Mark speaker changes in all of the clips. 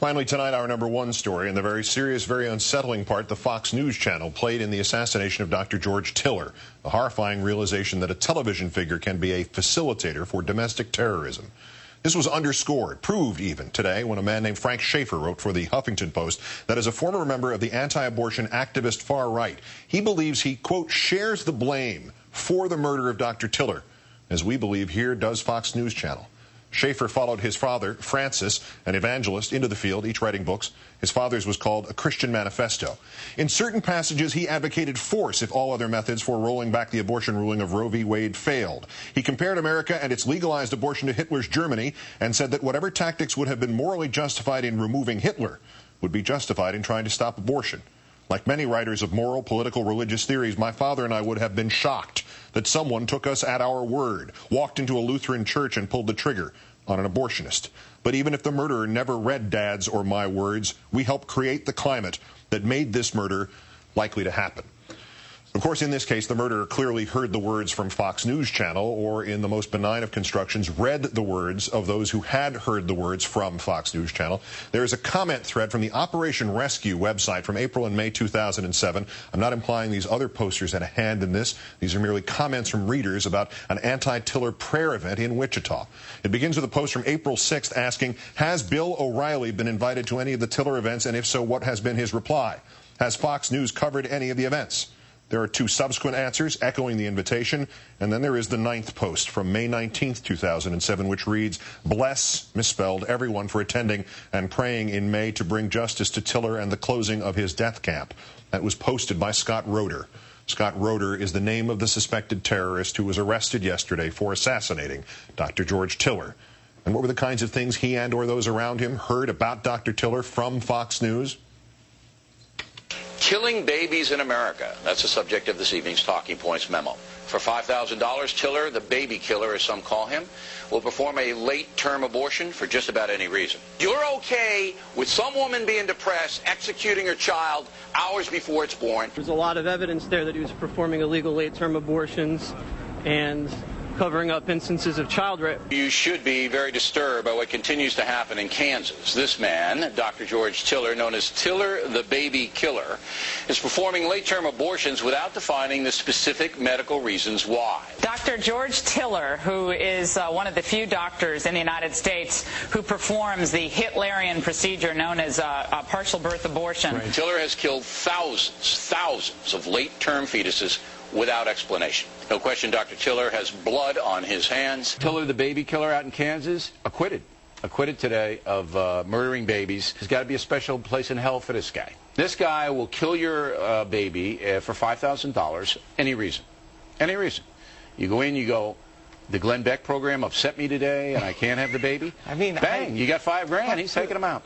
Speaker 1: Finally tonight, our #1 story, and the very serious, very unsettling part the Fox News channel played in the assassination of Dr. George Tiller, the horrifying realization that a television figure can be a facilitator for domestic terrorism. This was underscored, proved even, today when a man named Frank Schaeffer wrote for the Huffington Post that as a former member of the anti-abortion activist far right, he believes he, quote, shares the blame for the murder of Dr. Tiller, as we believe here does Fox News channel. Schaeffer followed his father, Francis, an evangelist, into the field, each writing books. His father's was called A Christian Manifesto. In certain passages, he advocated force if all other methods for rolling back the abortion ruling of Roe v. Wade failed. He compared America and its legalized abortion to Hitler's Germany and said that whatever tactics would have been morally justified in removing Hitler would be justified in trying to stop abortion. Like many writers of moral, political, religious theories, my father and I would have been shocked that someone took us at our word, walked into a Lutheran church and pulled the trigger on an abortionist. But even if the murderer never read Dad's or my words, we helped create the climate that made this murder likely to happen. Of course, in this case, the murderer clearly heard the words from Fox News channel, or in the most benign of constructions, read the words of those who had heard the words from Fox News channel. There is a comment thread from the Operation Rescue website from April and May 2007. I'm not implying these other posters had a hand in this. These are merely comments from readers about an anti-Tiller prayer event in Wichita. It begins with a post from April 6th asking, has Bill O'Reilly been invited to any of the Tiller events, and if so, what has been his reply? Has Fox News covered any of the events? There are two subsequent answers echoing the invitation, and then there is the 9th post from May 19th, 2007, which reads, bless, misspelled, everyone for attending and praying in May to bring justice to Tiller and the closing of his death camp. That was posted by Scott Roeder. Scott Roeder is the name of the suspected terrorist who was arrested yesterday for assassinating Dr. George Tiller. And what were the kinds of things he and or those around him heard about Dr. Tiller from Fox News?
Speaker 2: Killing babies in America. That's the subject of this evening's Talking Points memo. For $5,000, Tiller, the baby killer as some call him, will perform a late-term abortion for just about any reason. You're okay with some woman being depressed, executing her child hours before it's born.
Speaker 3: There's a lot of evidence there that he was performing illegal late-term abortions and covering up instances of child rape.
Speaker 2: You should be very disturbed by what continues to happen in Kansas. This man, Dr. George Tiller, known as Tiller the baby killer, is performing late-term abortions without defining the specific medical reasons why.
Speaker 4: Dr. George Tiller, who is one of the few doctors in the United States who performs the Hitlerian procedure known as a partial birth abortion.
Speaker 2: Right. Tiller has killed thousands of late-term fetuses without explanation. No question Dr. Tiller has blood on his hands.
Speaker 5: Tiller, the baby killer out in Kansas, acquitted today of murdering babies. There's got to be a special place in hell for this guy. This guy will kill your baby for $5,000, any reason. Any reason. You go in, you go, the Glenn Beck program upset me today and I can't have the baby. I mean, bang, you got $5,000, he's taking them out.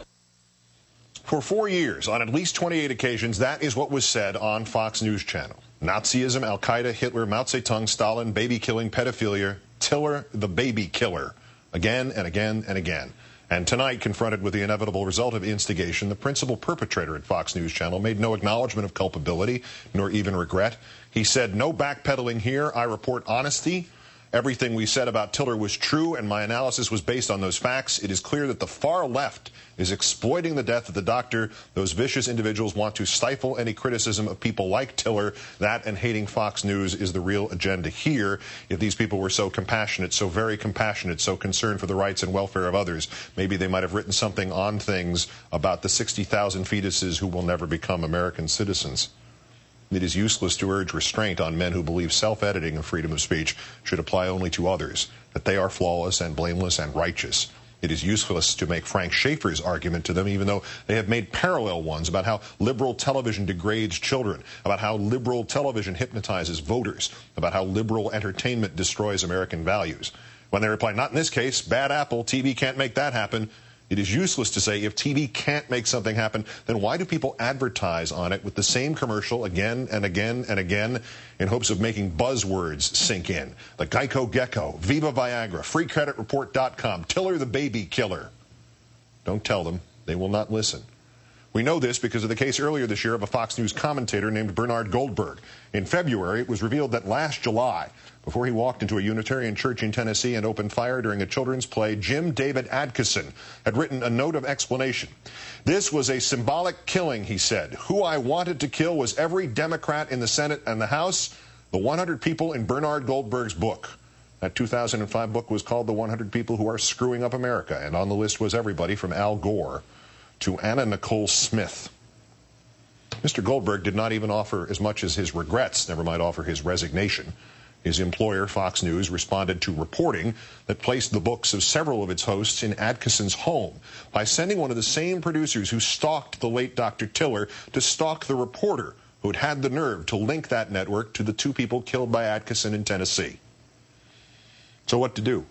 Speaker 1: For 4 years, on at least 28 occasions, that is what was said on Fox News channel. Nazism, Al-Qaeda, Hitler, Mao Zedong, Stalin, baby-killing, pedophilia, Tiller, the baby killer, again and again and again. And tonight, confronted with the inevitable result of instigation, the principal perpetrator at Fox News channel made no acknowledgement of culpability, nor even regret. He said, no backpedaling here, I report honesty. Everything we said about Tiller was true, and my analysis was based on those facts. It is clear that the far left is exploiting the death of the doctor. Those vicious individuals want to stifle any criticism of people like Tiller. That and hating Fox News is the real agenda here. If these people were so compassionate, so very compassionate, so concerned for the rights and welfare of others, maybe they might have written something on things about the 60,000 fetuses who will never become American citizens. It is useless to urge restraint on men who believe self-editing and freedom of speech should apply only to others, that they are flawless and blameless and righteous. It is useless to make Frank Schaeffer's argument to them, even though they have made parallel ones about how liberal television degrades children, about how liberal television hypnotizes voters, about how liberal entertainment destroys American values. When they reply, not in this case, bad apple, TV can't make that happen. It is useless to say if TV can't make something happen, then why do people advertise on it with the same commercial again and again and again in hopes of making buzzwords sink in? The Geico Gecko, Viva Viagra, FreeCreditReport.com, Tiller the baby killer. Don't tell them. They will not listen. We know this because of the case earlier this year of a Fox News commentator named Bernard Goldberg. In February, it was revealed that last July, before he walked into a Unitarian church in Tennessee and opened fire during a children's play, Jim David Adkison had written a note of explanation. This was a symbolic killing, he said. Who I wanted to kill was every Democrat in the Senate and the House, the 100 people in Bernard Goldberg's book. That 2005 book was called The 100 People Who Are Screwing Up America, and on the list was everybody from Al Gore to Anna Nicole Smith. Mr. Goldberg did not even offer as much as his regrets, never mind offer his resignation. His employer, Fox News, responded to reporting that placed the books of several of its hosts in Adkison's home by sending one of the same producers who stalked the late Dr. Tiller to stalk the reporter who had the nerve to link that network to the two people killed by Adkison in Tennessee. So what to do?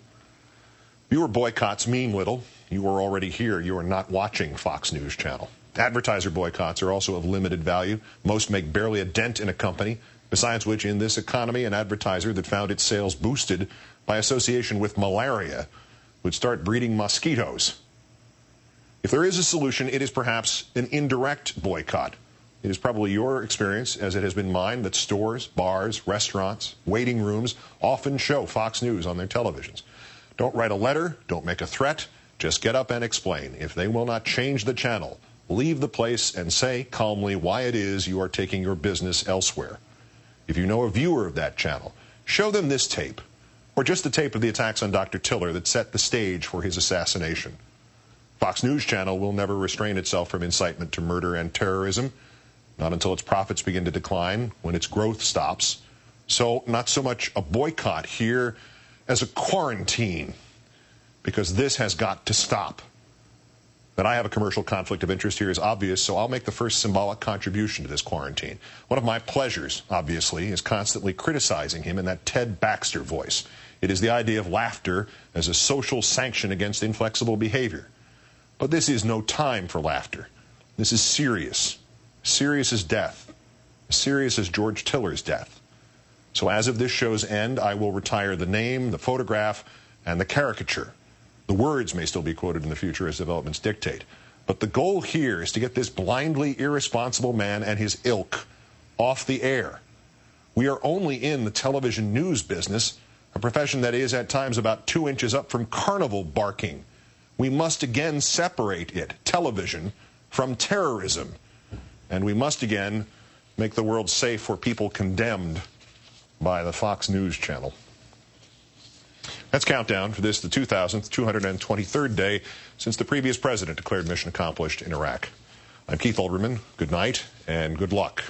Speaker 1: Viewer boycotts mean little. You are already here. You are not watching Fox News Channel. Advertiser boycotts are also of limited value. Most make barely a dent in a company. Besides which, in this economy, an advertiser that found its sales boosted by association with malaria would start breeding mosquitoes. If there is a solution, it is perhaps an indirect boycott. It is probably your experience, as it has been mine, that stores, bars, restaurants, waiting rooms often show Fox News on their televisions. Don't write a letter, don't make a threat, just get up and explain. If they will not change the channel, leave the place and say calmly why it is you are taking your business elsewhere. If you know a viewer of that channel, show them this tape, or just the tape of the attacks on Dr. Tiller that set the stage for his assassination. Fox News Channel will never restrain itself from incitement to murder and terrorism, not until its profits begin to decline, when its growth stops. So not so much a boycott here as a quarantine, because this has got to stop. That I have a commercial conflict of interest here is obvious, so I'll make the first symbolic contribution to this quarantine. One of my pleasures, obviously, is constantly criticizing him in that Ted Baxter voice. It is the idea of laughter as a social sanction against inflexible behavior. But this is no time for laughter. This is serious. Serious as death. As serious as George Tiller's death. So as of this show's end, I will retire the name, the photograph, and the caricature. The words may still be quoted in the future as developments dictate. But the goal here is to get this blindly irresponsible man and his ilk off the air. We are only in the television news business, a profession that is at times about 2 inches up from carnival barking. We must again separate it, television, from terrorism. And we must again make the world safe for people condemned by the Fox News Channel. That's countdown for this, the 2,223rd day since the previous president declared mission accomplished in Iraq. I'm Keith Olbermann. Good night and good luck.